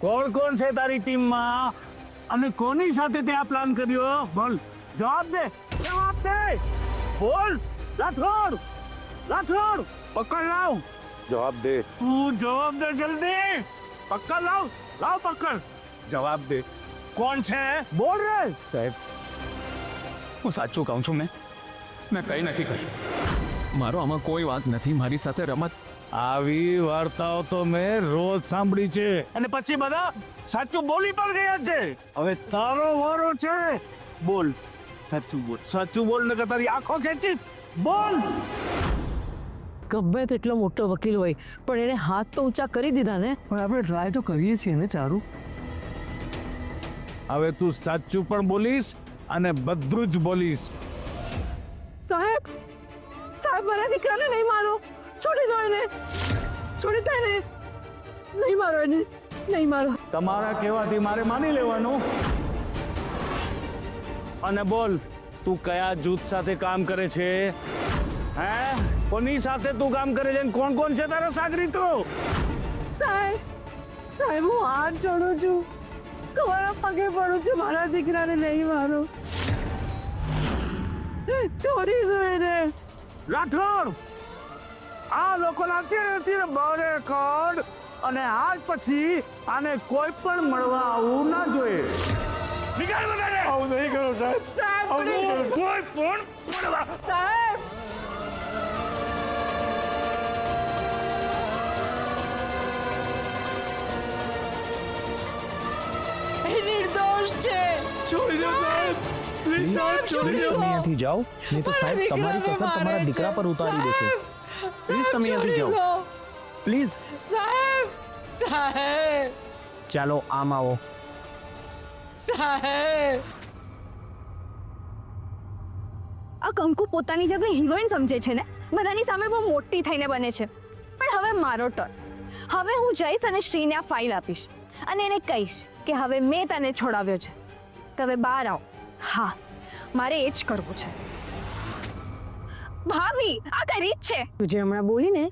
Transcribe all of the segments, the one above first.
કોણ કોણ છે તારી ટીમમાં અને કોની સાથે તે આ પ્લાન કર્યો? બોલ, જવાબ દે, જવાબ દે, બોલ. રાઠોડ, રાઠોડ, પકડ લાવ. જવાબ દે. તું જવાબ દે જલ્દી. પકડ લાવ, લાવ પકડ. જવાબ દે. કોણ છે? બોલ રે. સાહેબ, હું સાચું કહું છું. મેં કંઈ નથી કર્યું. મારો આમાં કોઈ વાંક નથી. મારી સાથે રમત. આવી વાર્તાઓ તો મેં રોજ સાંભળી છે અને પછી બધા સાચું બોલી પણ ગયા છે. હવે તારો વારો છે. બોલ, સાચું બોલ, સાચું બોલ ને તારી આંખો ખેંચીશ. બોલ. ગમે તેટલો મોટો વકીલ હોય પણ એને હાથ તો ઊંચા કરી દીધા ને. પણ આપણે ટ્રાય તો કરીએ છીએ ને ચારુ. હવે તું સાચું પણ બોલીશ અને બધું જ બોલીશ. સાહેબ, સાહેબ મારા દીકરાને નહીં મારો. છોડી દો એને, છોડી દો એને. નહીં મારો એને, નહીં મારો. તમારા કહેવાથી મારે માની લેવાનું. અને બોલ, તું કયા જૂથ સાથે કામ કરે છે? હે, કોની સાથે તું કામ કરે છે? કોણ કોણ છે તારા સાગરીતો? સાહેબ, સાહેબ હું હાથ જોડું છું, તમારા પગે પડું છું. મારા દીકરાને નહીં મારો. છોડી દો એને. રાઠોડ, આ લોકોના ધીરે બહાર કાઢ અને આજ પછી આને કોઈ પણ મળવા આવવું ના જોઈએ. નીકળ બધાને. આવું નહીં કરો સાહેબ. સાહેબ, આવું નહીં કરો. કોઈ પણ મળવા. સાહેબ. એ નિર્દોષ છે. છોડી દો સાહેબ. પ્લીઝ સાહેબ, છોડી દો. તમે અહીંયાથી જાઓ, નહીં તો સાહેબ તમારી કસર તમારા દીકરા પર ઉતારી દેશે. પ્લીઝ તમે અહીંયાથી જાઓ, પ્લીઝ. સાહેબ, સાહેબ, ચાલો આમ આવો. સાહેબ. આ કંકુ પોતાની જાતને હિરોઈન સમજે છે ને, બધાની સામે બહુ મોટી થઈને બને છે. પણ હવે મારો ટર્ન. હવે હું જઈશ અને શ્રીને આ ફાઇલ આપીશ અને એને કહીશ કે હવે મેં તને છોડાવ્યો છે, તમે બહાર આવો. હા, મારે એ જ કરવું છે. ભાભી, આ કઈ રીત છે? તું જે હમણાં બોલી ને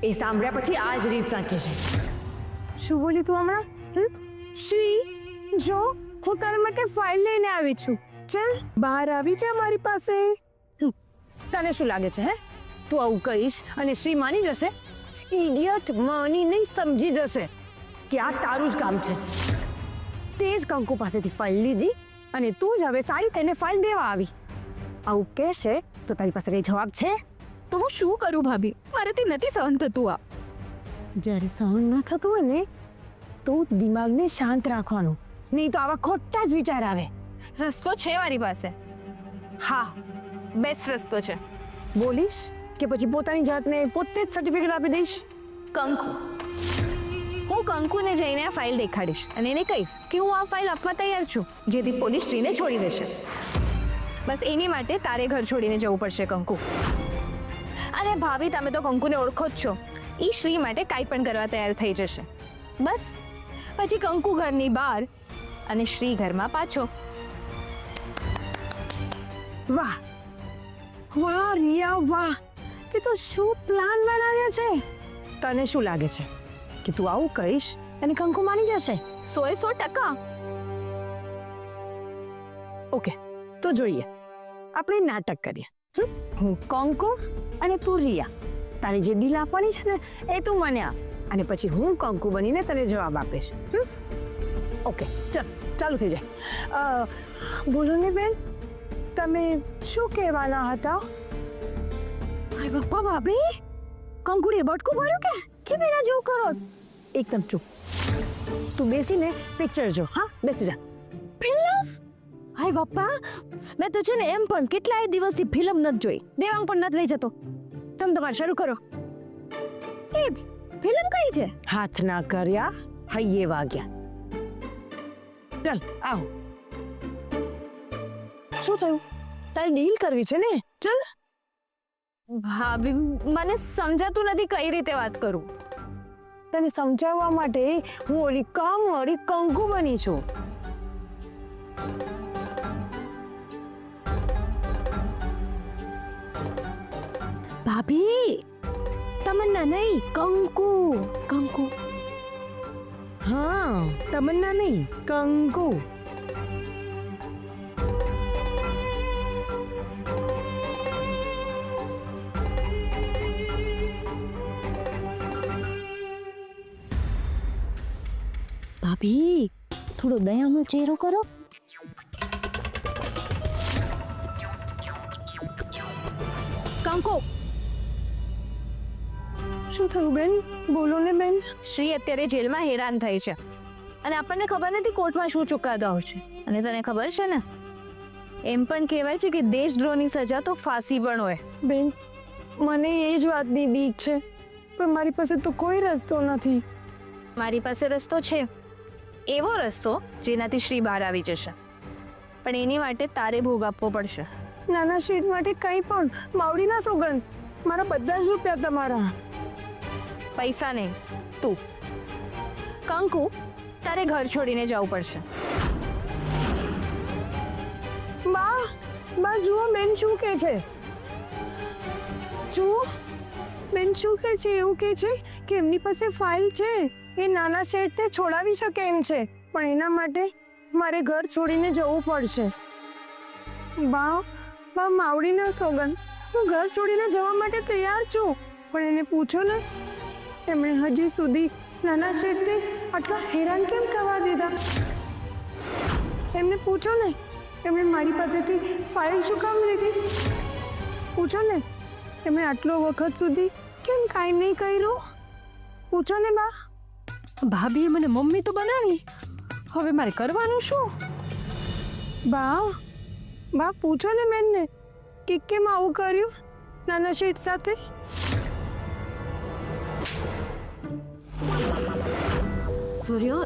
એ સાંભળ્યા પછી આ જ રીત સાચી છે. શું બોલી તું હમણાં? શ્રી, જો હું તારા માટે ફાઇલ લઈને આવી છું. ચાલ બહાર આવી જા મારી પાસે. તને શું લાગે છે? હે, તું આવું કહીશ અને શ્રી માની જશે? ઇડિયટ, માની નહીં, સમજી જશે કે આ તારું જ કામ છે. તે જ કંકુ પાસેથી ફાઇલ લીધી અને તું જ હવે સારી તેને ફાઇલ દેવા આવી. આવું કહેશે તો તારી પાસે કઈ જવાબ છે? તો હું શું કરું ભાભી? મારાથી નથી સહન થતું આ. જ્યારે સહન ન થતું હોય ને તો દિમાગને શાંત રાખવાનું, નહીં તો આવા ખોટા જ વિચાર આવે. રસ્તો છે મારી પાસે. હા, બેસ્ટ રસ્તો છે. બોલીશ કે પછી પોતાની જાતને પોતે જ સર્ટિફિકેટ આપી દઈશ? કંકુ, હું કંકુને જઈને આ ફાઇલ દેખાડીશ અને એને કહીશ કે હું આ ફાઇલ આપવા તૈયાર છું, જેથી પોલીસ શ્રીને છોડી દેશે. બસ એની માટે તારે ઘર છોડીને જવું પડશે કંકુ. અને ભાભી, તમે તો કંકુને ઓળખો જ છો. એ શ્રી માટે કાંઈ પણ કરવા તૈયાર થઈ જશે. બસ પછી કંકુ ઘરની બહાર અને શ્રી ઘરમાં પાછો. વાહ વાહ રિયા, વાહ! તે તો શું પ્લાન બનાવ્યો છે. તને શું લાગે છે કે તું આવું કહીશ અને કંકુ માની જશે? 100%. ઓકે, તો જોઈએ, આપણે નાટક કરીએ. હું કંકુ અને તું રિયા. તારી જે ડીલ આપવાની છે ને એ તું મને આપ અને પછી હું કંકુ બનીને તને જવાબ આપીશ. ઓકે, ચાલ, ચાલુ થઈ જાય. બોલો ને બેન, તમે શું કહેવાના હતા? હાય બાપા, ભાભી કંકુડીએ બટકું ભર્યું કે મેરા જેવું કરો? એકદમ ચૂપ. તું બેસીને પિક્ચર જો. હા, બેસી જા. ફિલ્મ? હાય બાપા, મેં તો છે ને એમ પણ કેટલાય દિવસથી ફિલ્મ નથી જોઈ. દેવાંગ પણ નથી લઈ જતો. તમે તમારે શરૂ કરો. એ ફિલ્મ કઈ છે? હાથ ના કર્યા, હૈયે વાગ્યા. ચાલ આવો. શું થયું? તારે ડીલ કરવી છે ને? ચાલ. ભાભી, મને સમજાતું નથી કઈ રીતે વાત કરું. તને સમજાવવા માટે હું ઓલી કામવાળી કંકુ બની છું. ભાભી, તમન્ના નહીં, કંકુ. કંકુ. હા તમન્ના નહીં, કંકુ. ભાભી થોડો દયાનો ચહેરો કરો. કંકુ, શું થયું બેન? બોલો ને બેન. શ્રી અત્યારે જેલમાં હેરાન થઈ છે અને આપણને ખબર નથી કોર્ટમાં શું ચુકાદો આવશે. અને તને ખબર છે ને, એમ પણ કહેવાય છે કે દેશદ્રોહની સજા તો ફાંસી પણ હોય. બેન મને એ જ વાતની બીક છે, પણ મારી પાસે તો કોઈ રસ્તો નથી. મારી પાસે રસ્તો છે, એવો રસ્તો જેનાથી શ્રી બહાર આવી જશે, પણ એની માટે તારે ભોગ આપવો પડશે. નાના શેઠ માટે કંઈ પણ, માવડીના સોગંદ, મારા બધા જ રૂપિયા તમારા. પૈસા નહીં, તું. કંકુ, તારે ઘર છોડીને જવું પડશે. બા જુઓ બેન શું કહે છે. જુઓ બેન શું કહે છે. એવું કહે છે કે એમની પાસે ફાઇલ છે, એ નાના શેઠને છોડાવી શકે એમ છે, પણ એના માટે મારે ઘર છોડીને જવું પડશે. બા માવડીના સોગંદ, હું ઘર છોડીને જવા માટે તૈયાર છું, પણ એને પૂછો ને, એમણે હજી સુધી નાના શેઠને આટલા હેરાન કેમ થવા દીધા. એમને પૂછો ને, એમણે મારી પાસેથી ફાઇલ શું કામ લીધી. પૂછો ને, એમણે આટલો વખત સુધી કેમ કાંઈ નહીં કર્યું. પૂછો ને બા. ભાભીએ મને મમ્મી તો બનાવી, હવે મારે કરવાનું શું? બા પૂછો ને બેનને કે કેમ આવું કર્યું નાના શેઠ સાથે. સૂર્ય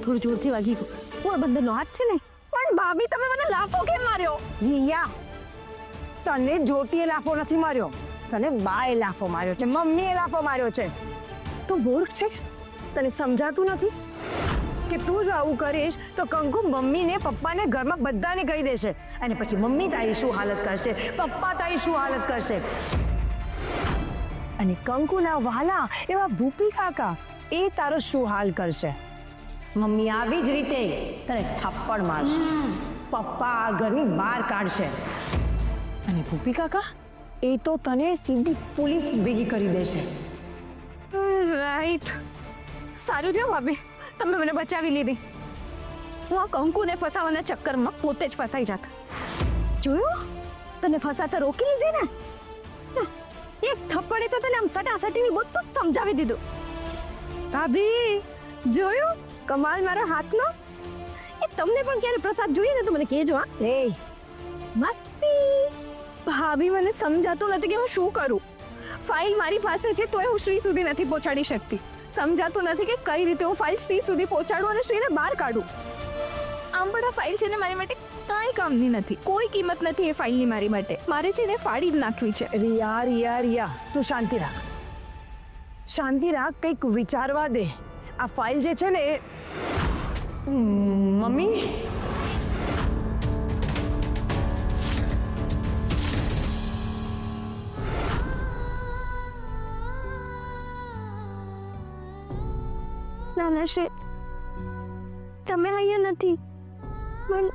થોડું જોરથી વાગી ગયું. પોરબંદરનો હાથ છે ને. પણ ભાભી, તમે મને લાફો કેમ માર્યો? રિયા, તને જ્યોતિએ લાફો નથી માર્યો, તને બાએ લાફો માર્યો છે, મમ્મીએ લાફો માર્યો છે. તું મૂર્ખ છે, તને સમજાતું નથી કે તું જો આવું કરીશ તો કંકુ મમ્મીને પપ્પાને ઘરમાં બધાને કહી દેશે, અને પછી મમ્મી તારી શું હાલત કરશે, પપ્પા તારી શું હાલત કરશે. અને કંકુના વહાલા એવા ભૂપી કાકા, એ તારો શું હાલ કરશે. મમ્મી આવી જ રીતે તને થપ્પડ મારશે, પપ્પા આ ઘરની બહાર કાઢશે, અને ભૂપી કાકા એ તો તને સીધી પોલીસ ભેગી કરી દેશે. રાઈટ. સારું થયું ભાભી, તમે મને બચાવી લીધી. હું આ કંકુને ફસાવાના ચક્કરમાં પોતે જ ફસાઈ જાત. જોયું, તને ફસાતા રોકી લીધી ને. એક થપ્પડે તો તને આમ સટાસટીની બધું જ સમજાવી દીધું. ભાભી, જોયું કમાલ મારા હાથનો. એ તમને પણ ક્યારે પ્રસાદ જોઈએ ને તો મને કહેજો. હા એ મસ્તી. ભાભી, મને સમજાતું નથી કે હું શું કરું. ફાઇલ મારી પાસે છે તોય હું શ્રી સુધી નથી પહોંચાડી શકતી. સમજાતું નથી કે કઈ રીતે હું ફાઇલ શ્રી સુધી પહોંચાડું અને શ્રીને બહાર કાઢું. આમ પણ આ ફાઇલ છે ને મારી માટે કાંઈ કામની નથી, કોઈ કિંમત નથી એ ફાઇલની મારી માટે. મારે છે ને ફાડી જ નાખવી છે. રિયા તું શાંતિ રાખ, શાંતિ રાખ, કંઈક વિચારવા દે. આ ફાઇલ જે છે ને એ મમ્મી નાના શેઠ, તમે અહીંયા નથી, પણ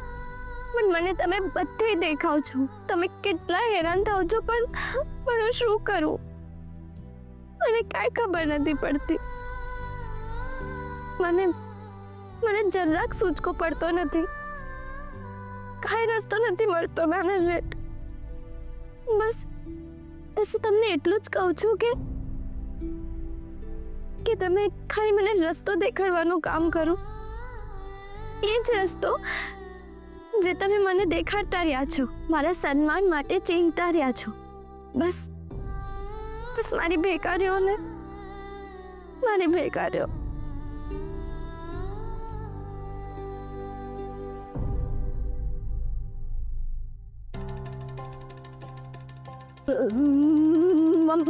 મને તમે બધે દેખાવ છો. તમે કેટલા હેરાન થાવ છો, પણ હું શું કરું, મને કાંઈ ખબર નથી પડતી. મને જરાક સૂચકો પડતો નથી, કાંઈ રસ્તો નથી મળતો. નાના શેઠ, બસ તમને એટલું જ કહું છું કે તમે ખાલી મને રસ્તો દેખાડવાનું કામ કરો. એ જ રસ્તો જે તમે મને દેખાડતા રહ્યા છો, મારા સન્માન માટે ચીંધતા રહ્યા છો. બસ મારી ભેગા રહ્યો ને, મારી ભેગા રહ્યો.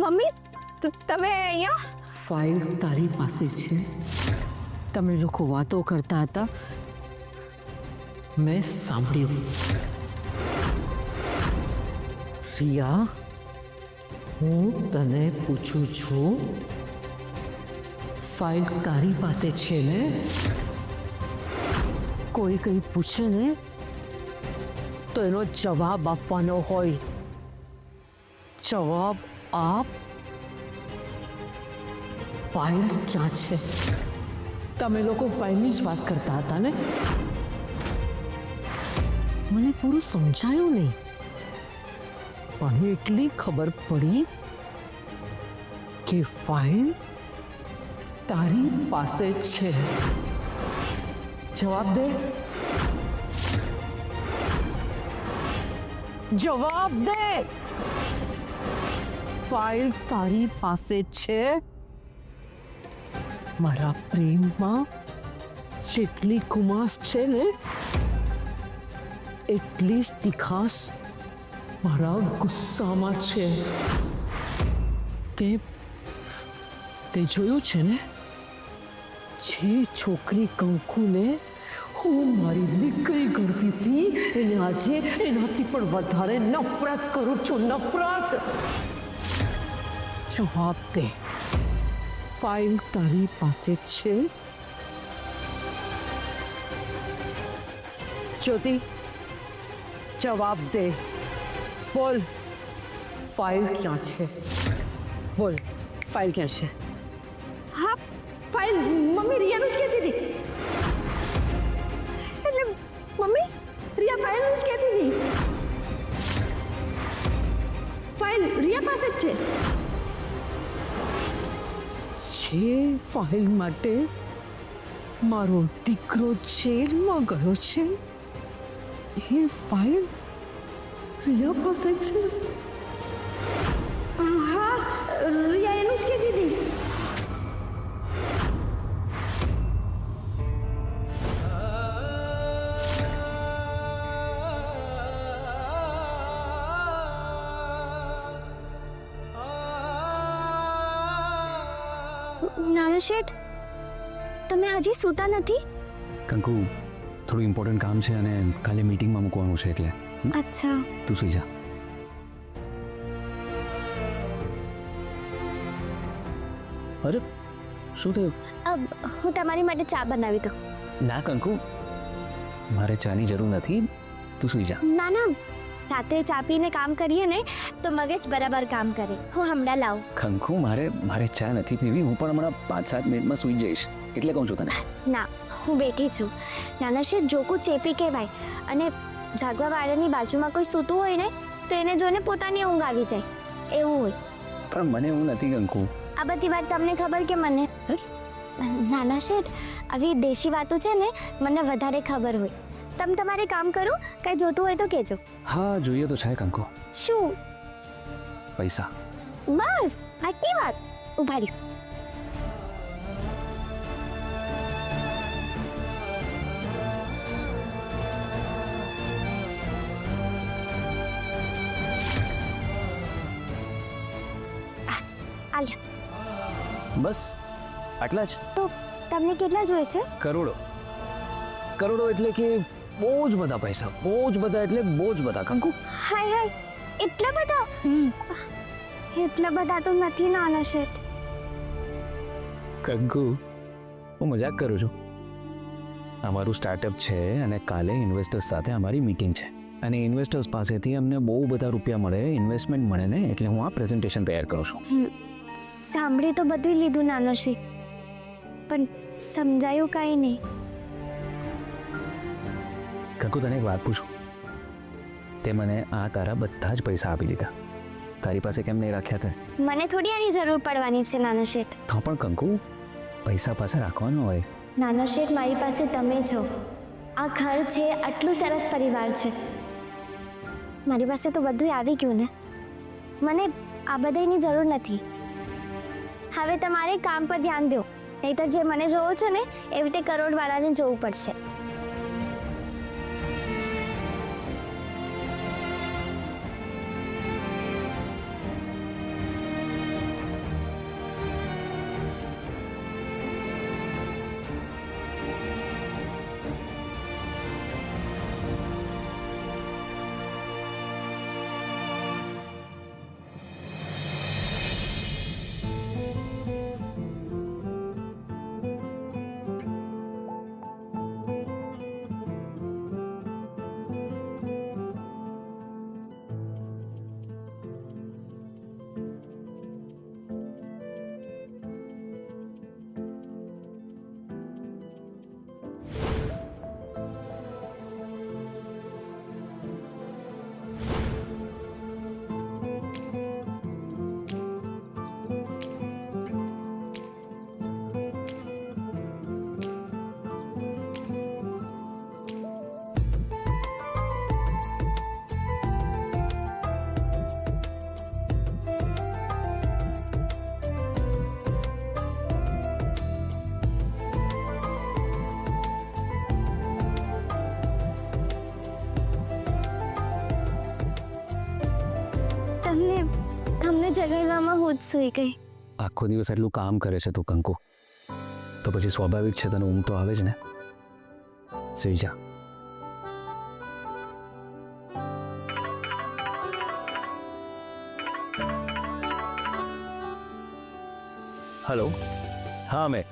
મમ્મી, તમે અહીંયા? ફાઇલ તારી પાસે છે. તમે લોકો વાતો કરતા હતા, મેં સાંભળ્યું. રિયા, હું તને પૂછું છું, ફાઇલ તારી પાસે છે ને? કોઈ કંઈ પૂછે ને તો એનો જવાબ આપવાનો હોય. જવાબ આપ. ફાઇલ ક્યાં છે? તમે લોકો ફાઇલની જ વાત કરતા હતા ને? મને પૂરું સમજાયું નહીં, પણ એટલી ખબર પડી કે ફાઇલ તારી પાસે છે. જવાબ દે. જવાબ દે. ફાઇલ તારી પાસે છે? મારા પ્રેમમાં જેટલી કુમાશ છે ને એટલી જ તીખાશ મારા ગુસ્સામાં છે. તે જોયું છે ને, જે છોકરી કંકુને હું મારી દીકરી ગણતી હતી એને આજે એનાથી પણ વધારે નફરત કરું છું. નફરત. જવાબ દે. ફાઇલ તારી પાસે છે? જ્યોતિ, જવાબ દે. બોલ, ફાઇલ ક્યાં છે? બોલ, ફાઇલ ક્યાં છે? હા, ફાઇલ મમ્મી રિયાનું જ કહેતી હતી. એટલે મમ્મી રિયા ફાઇલનું જ કહેતી હતી. ફાઇલ રિયા પાસે જ છે. જે ફાઇલ માટે મારો દીકરો જેલમાં ગયો છે એ ફાઇલ રિયા પાસે છે. હા, રિયા એનું જ કહેતી હતી. નાનો શેઠ, તમે હજી સૂતા નથી? કંકુ, થોડું ઇમ્પોર્ટન્ટ કામ છે અને કાલે મીટિંગમાં મૂકવાનું છે એટલે અચ્છા. તું સુઈ જા. અરે શું થયું? હું તમારી માટે ચા બનાવી દઉં. ના કંકુ, મારે ચાની જરૂર નથી, તું સુઈ જા. ના ના, રાત્રે ચા પીને કામ કરીએ ને તો મગજ બરાબર કામ કરે. હું હમણાં લાવું. કંકુ, મારે ચા નથી પીવી. હું પણ હમણાં 5-7 મિનિટમાં સુઈ જઈશ, એટલે કહું છું તને. ના, હું બેઠી છું. નાના શેઠ જોકું ચેપી કહેવાય, અને જાગવા વાળાની બાજુમાં કોઈ સૂતું હોય ને તો એને જોઈને પોતાની ઊંઘ આવી જાય એવું હોય. પણ મને એવું નથી કંકુ. આ બધી વાત તમને ખબર કે મને? નાના શેઠ, આવી દેશી વાતો છે ને મને વધારે ખબર હોય. તમે તમારે કામ કરો, કઈ જોતું હોય તો કહેજો. હા, જોઈએ તો છે કંકુ. શું? પૈસા. બસ આટલી વાત? ઉભા રહ્યો. બસ આટલા જ? તો તમને કેટલા જોઈએ છે? કરોડો. કરોડો એટલે કે બહુ જ બધા પૈસા. બહુ જ બધા એટલે બહુ જ બધા કંકુ. હાય હાય, એટલા બધા? એટલા બધા તો નથી નાના શેઠ. કંકુ, હું મજાક કરું છું. અમારું સ્ટાર્ટઅપ છે અને કાલે ઇન્વેસ્ટર્સ સાથે અમારી મીટિંગ છે અને ઇન્વેસ્ટર્સ પાસેથી અમને બહુ બધા રૂપિયા મળે, ઇન્વેસ્ટમેન્ટ મળે ને, એટલે હું આ પ્રેઝન્ટેશન તૈયાર કરું છું. સાંભળી તો બધું લીધું નાનો શેઠ, પણ સમજાયું કાંઈ નહીં. કંકુ, તને એક વાત પૂછું? તે મને આ તારા બધા જ પૈસા આપી દીધા, તારી પાસે કેમ નહીં રાખ્યા તે? મને થોડી આની જરૂર પડવાની છે નાનો શેઠ. તો પણ કંકુ, પૈસા પાસે રાખવાનો હોય. નાનો શેઠ, મારી પાસે તમે છો. આ ઘર છે, આટલું સરસ પરિવાર છે, મારી પાસે તો બધું આવી ગયું ને. મને આ બધાની જરૂર નથી. હવે તમારે કામ પર ધ્યાન દો, નહીતર જે મને જોવો છો ને એવી રીતે કરોડવાળાને જોવું પડશે. હા હું જ સૂઈ ગઈ. આખો દિવસ એટલું કામ કરે છે તું કંકુ, તો પછી સ્વાભાવિક છે તને ઊંઘ તો આવે જ ને. સુઈ જા. હલો, હા મેં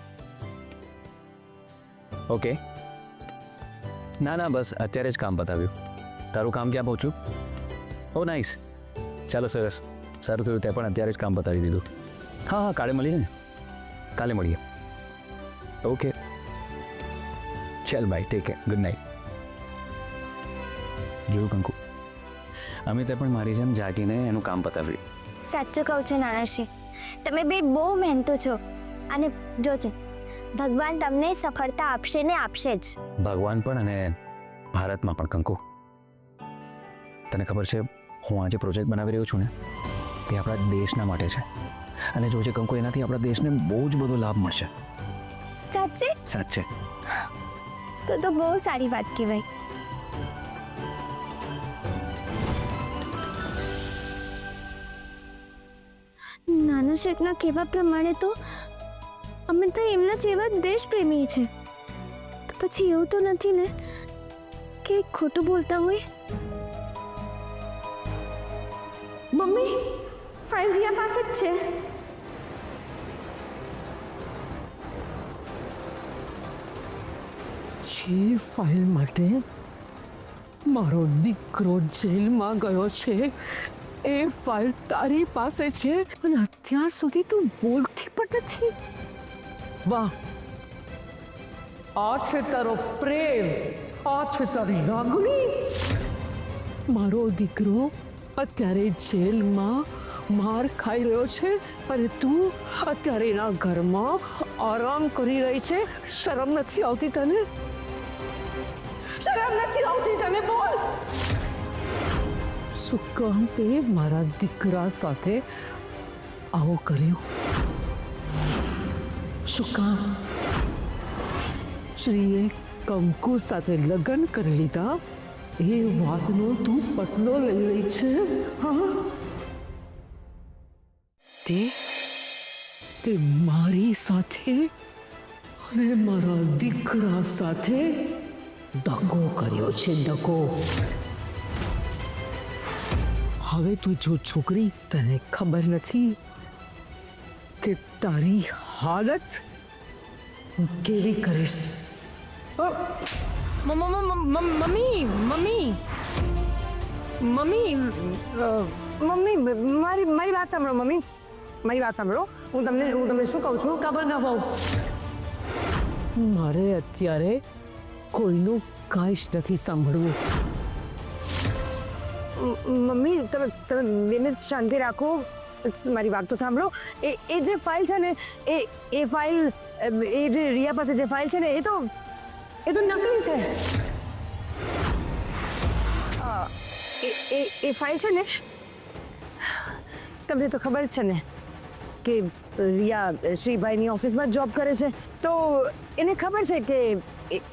ઓકે. ના ના બસ અત્યારે જ કામ પતાવ્યું. તારું કામ ક્યાં પહોંચ્યું? ઓ નાઈસ, ચાલો સરસ, સારું થયું તે પણ અત્યારે જ કામ પતાવી દીધું. હા હા કાલે મળીએ ને, કાલે મળીએ. ઓકે ચાલ bye, take care, good night. જોયું કંકુ, અમિતે પણ મારી જેમ જાગીને એનું કામ પતાવ્યું. સાચું કહું છું નાનાશ્રી, તમે બે બહુ મહેનતુ છો અને જોજો ભગવાન તમને સફળતા આપશે ને આપશે જ. ભગવાન પણ અને ભારતમાં પણ કંકુ. તને ખબર છે હું આજે પ્રોજેક્ટ બનાવી રહ્યો છું ને તે આપણા દેશના માટે છે, અને જોજે કંકુ એનાથી આપણા દેશને બહુ જ બધો લાભ મળશે. સાચે? સાચે. તો બહુ સારી વાત કહેવાય. નાના શેઠના કહેવા પ્રમાણે તો અમે તો એમના જેવા જ દેશ પ્રેમી છે, તો પછી એવું તો નથી ને કે ખોટું બોલતા હોય? મમ્મી ફાઇલ રિયા પાસે જ છે. જે ફાઇલ માટે મારો દીકરો જેલમાં ગયો છે એ ફાઇલ તારી પાસે છે અને અત્યાર સુધી તું બોલતી પણ નથી. વાહ, આ છે તારો પ્રેમ, આ છે તારી લાગણી. મારો દીકરો અત્યારે જેલમાં માર ખાઈ રહ્યો છે અને તું અત્યારે એના ઘરમાં આરામ કરી રહી છે. શરમ નથી આવતી તને? શરમ નથી આવતી તને? બોલ, શું કામ તે મારા દીકરા સાથે આવો કર્યો? શું કામ શ્રીએ કંકુ સાથે લગ્ન કરી લીધા એ વાતનો તું પટલો લઈ રહી છે? હા, તે મારી સાથે અને મારા દીકરા સાથે દગો કર્યો છે, દગો. હવે તું જો છોકરી, તને ખબર નથી કે તારી હાલત હું કેવી કરીશ. મમ્મી મમ્મી મમ્મી મમ્મી મારી વાત સાંભળો. મમ્મી મારી વાત સાંભળો. હું તમને શું કહું છું ખબર ના બહુ. મારે અત્યારે કોઈનું કાંઈ જ નથી સાંભળવું. મમ્મી તમે બેને શાંતિ રાખો, મારી વાત તો સાંભળો. એ જે ફાઇલ છે ને એ ફાઇલ, એ જે રિયા પાસે જે ફાઇલ છે ને એ તો નકલી છે. એ ફાઇલ છે ને, તમને તો ખબર છે ને કે રિયા શ્રીભાઈની ઓફિસમાં જોબ કરે છે, તો એને ખબર છે કે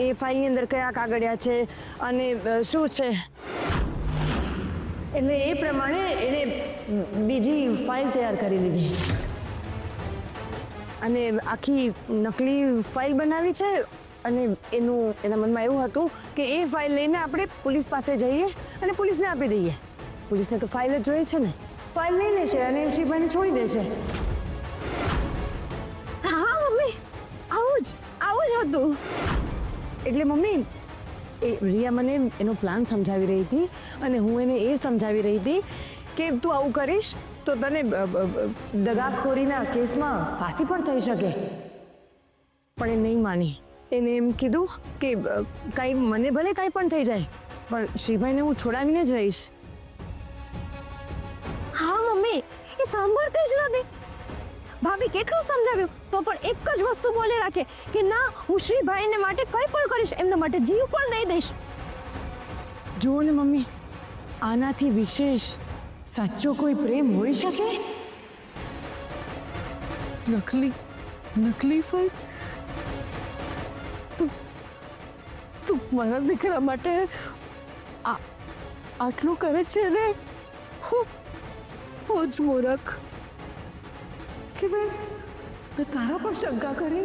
એ ફાઇલની અંદર કયા કાગળિયા છે અને શું છે. એટલે એ પ્રમાણે એને બીજી ફાઇલ તૈયાર કરી લીધી અને આખી નકલી ફાઇલ બનાવી છે. અને એના મનમાં એવું હતું કે એ ફાઇલ લઈને આપણે પોલીસ પાસે જઈએ અને પોલીસને આપી દઈએ. પોલીસને તો ફાઇલ જ જોઈએ છે ને, ફાઇલ લઈ લેશે અને શ્રીભાઈને છોડી દેશે. હા મમ્મી, આવું જ હતું. એટલે મમ્મી, એ રિયા મને એનો પ્લાન સમજાવી રહી હતી અને હું એને એ સમજાવી રહી હતી કે તું આવું કરીશ તો તને દગાખોરીના કેસમાં ફાંસી પણ થઈ શકે. પણ એ નહીં માની. એને એમ કીધું કે મને ભલે કાંઈ પણ થઈ જાય પણ શ્રીભાઈને હું છોડાવીને જ રહીશ. હા મમ્મી, એ સાંભળતી જ નથી. ભાભી કેટલું સમજાવ્યું તો પણ એક જ વસ્તુ બોલે રાખે કે ના, હું શ્રીભાઈને માટે કંઈ પણ કરીશ, એમના માટે જીવ પણ દઈ દઈશ. જુઓ ને મમ્મી, આનાથી વિશેષ સાચો કોઈ પ્રેમ હોઈ શકે? નકલી ફાઇલ? તું મારા દીકરા માટે આટલું કરે છે ને? હું જ મૂરખ. કે મેં તારા પર શંકા કરી